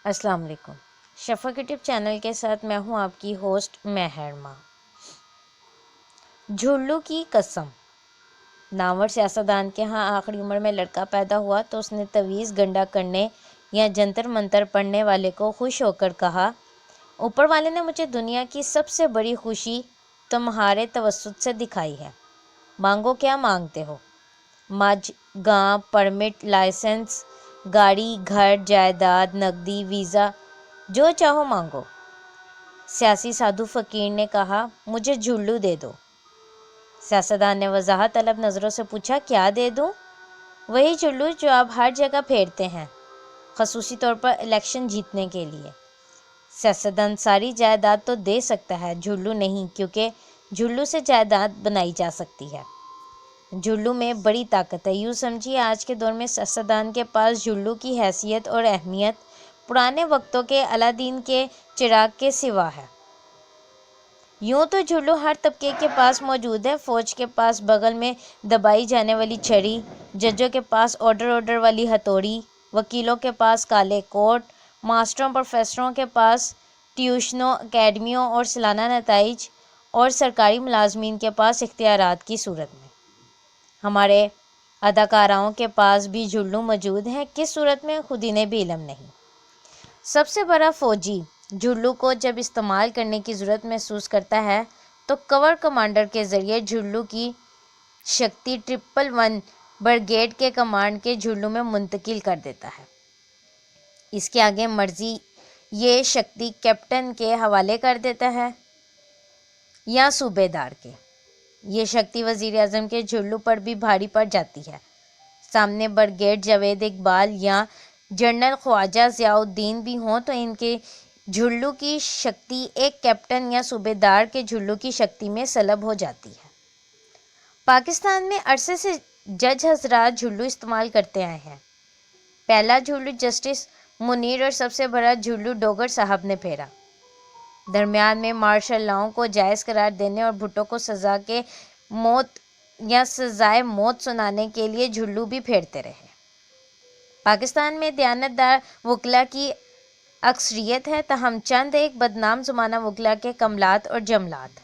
السلام علیکم۔ شفق YouTube channel کے ساتھ میں ہوں آپ کی ہوسٹ مہرما۔ جھلو کی قسم۔ نامور سیاستدان کے ہاں آخری عمر میں لڑکا پیدا ہوا تو اس نے تویز گنڈا کرنے یا جنتر منتر پڑھنے والے کو خوش ہو کر کہا، اوپر والے نے مجھے دنیا کی سب سے بڑی خوشی تمہارے توسط سے دکھائی ہے، مانگو کیا مانگتے ہو؟ مجھ، گاں، پرمٹ، لائسنس، گاڑی، گھر، جائیداد، نقدی، ویزا، جو چاہو مانگو۔ سیاسی سادھو فقیر نے کہا، مجھے جھلو دے دو۔ سیاستدان نے وضاحت طلب نظروں سے پوچھا، کیا دے دوں؟ وہی جھلو جو آپ ہر جگہ پھیرتے ہیں، خصوصی طور پر الیکشن جیتنے کے لیے۔ سیاستدان ساری جائیداد تو دے سکتا ہے، جھلو نہیں، کیونکہ جھلو سے جائیداد بنائی جا سکتی ہے۔ جھلو میں بڑی طاقت ہے۔ یوں سمجھیے آج کے دور میں سیاستدان کے پاس جھلو کی حیثیت اور اہمیت پرانے وقتوں کے علادین کے چراغ کے سوا ہے۔ یوں تو جھلو ہر طبقے کے پاس موجود ہے، فوج کے پاس بغل میں دبائی جانے والی چھڑی، ججوں کے پاس آرڈر والی ہتھوڑی، وکیلوں کے پاس کالے کوٹ، ماسٹروں پروفیسروں کے پاس ٹیوشنوں، اکیڈمیوں اور سالانہ نتائج، اور سرکاری ملازمین کے پاس اختیارات کی صورت میں۔ ہمارے اداکاراؤں کے پاس بھی جھلو موجود ہیں، کس صورت میں خود انہیں بھی علم نہیں۔ سب سے بڑا فوجی جھلو کو جب استعمال کرنے کی ضرورت محسوس کرتا ہے تو کور کمانڈر کے ذریعے جھلو کی شکتی 111 بریگیڈ کے کمانڈ کے جھلو میں منتقل کر دیتا ہے۔ اس کے آگے مرضی یہ شکتی کیپٹن کے حوالے کر دیتا ہے یا صوبے دار کے۔ یہ شکتی وزیر اعظم کے جھلو پر بھی بھاری پڑ جاتی ہے۔ سامنے بریگیڈ جاوید اقبال یا جنرل خواجہ ضیاء الدین بھی ہوں تو ان کے جھلو کی شکتی ایک کیپٹن یا صوبے دار کے جھلو کی شکتی میں سلب ہو جاتی ہے۔ پاکستان میں عرصے سے جج حضرات جھلو استعمال کرتے آئے ہیں۔ پہلا جھلو جسٹس منیر اور سب سے بڑا جھلو ڈوگر صاحب نے پھیرا۔ درمیان میں مارشل لاؤں کو جائز قرار دینے اور بھٹو کو سزا کے موت یا سزائے موت سنانے کے لیے جھلو بھی پھیرتے رہے۔ پاکستان میں دیانتدار وکلاء کی اکثریت ہے، تاہم چند ایک بدنام زمانہ وکلاء کے کملات اور جملات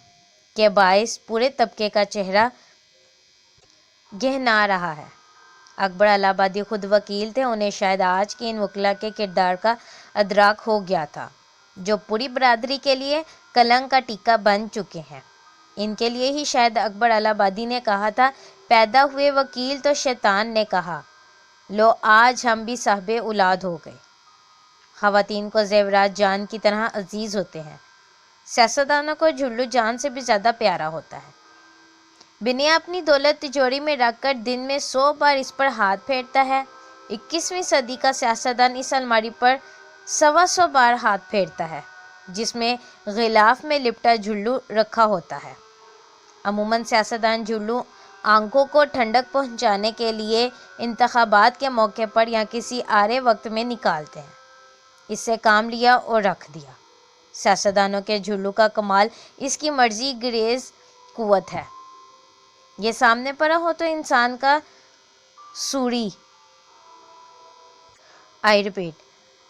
کے باعث پورے طبقے کا چہرہ گہنا رہا ہے۔ اکبر الہ آبادی خود وکیل تھے، انہیں شاید آج کے ان وکلاء کے کردار کا ادراک ہو گیا تھا جو پوری برادری کے لیے کلنک کا ٹیکا بن چکے ہیں۔ ان کے لیے ہی شاید اکبر الہ آبادی نے کہا تھا، پیدا ہوئے وکیل تو شیطان نے کہا، لو آج ہم بھی صاحب اولاد ہو گئے۔ خواتین کو زیورات جان کی طرح عزیز ہوتے ہیں، سیاستدانوں کو جھلو جان سے بھی زیادہ پیارا ہوتا ہے۔ بنیا اپنی دولت تجوری میں رکھ کر دن میں 100 بار اس پر ہاتھ پھیرتا ہے۔ 21ویں صدی کا سیاستدان اس الماری پر 125 بار ہاتھ پھیرتا ہے جس میں غلاف میں لپٹا جھلو رکھا ہوتا ہے۔ عموماً سیاستدان جھلو آنکھوں کو ٹھنڈک پہنچانے کے لیے انتخابات کے موقع پر یا کسی آڑے وقت میں نکالتے ہیں۔ اس سے کام لیا اور رکھ دیا۔ سیاستدانوں کے جھلو کا کمال اس کی مرضی گریز قوت ہے۔ یہ سامنے پڑا ہو تو انسان کا سوری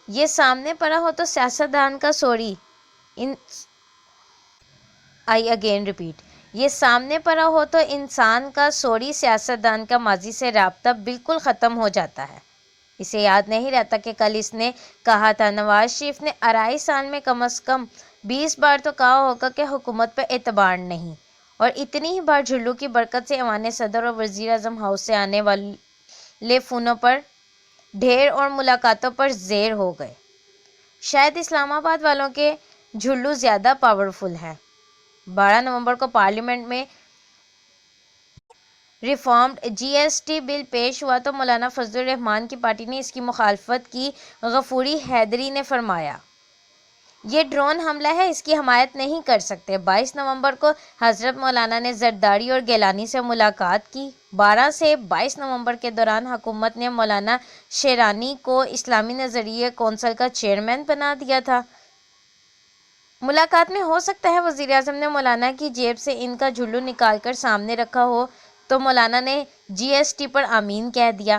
یہ سامنے پڑا ہو تو سیاستدان کا سوری یہ سامنے پڑا ہو تو انسان کا سوری سیاستدان کا ماضی سے رابطہ بالکل ختم ہو جاتا ہے۔ اسے یاد نہیں رہتا کہ کل اس نے کہا تھا، نواز شریف نے 2.5 سال میں کم از کم 20 بار تو کہا ہوگا کہ حکومت پہ اعتبار نہیں، اور اتنی ہی بار جھلو کی برکت سے ایوان صدر اور وزیر اعظم ہاؤس سے آنے والے فونوں پر ڈھیر اور ملاقاتوں پر زیر ہو گئے۔ شاید اسلام آباد والوں کے جھلو زیادہ پاورفل ہیں۔ 12 نومبر کو پارلیمنٹ میں ریفارمڈ جی ایس ٹی بل پیش ہوا تو مولانا فضل الرحمان کی پارٹی نے اس کی مخالفت کی۔ غفوری حیدری نے فرمایا، یہ ڈرون حملہ ہے، اس کی حمایت نہیں کر سکتے۔ 22 نومبر کو حضرت مولانا نے زرداری اور گیلانی سے ملاقات کی۔ 12 سے 22 نومبر کے دوران حکومت نے مولانا شیرانی کو اسلامی نظریہ کونسل کا چیئرمین بنا دیا تھا۔ ملاقات میں ہو سکتا ہے وزیر اعظم نے مولانا کی جیب سے ان کا جھلو نکال کر سامنے رکھا ہو تو مولانا نے جی ایس ٹی پر آمین کہہ دیا۔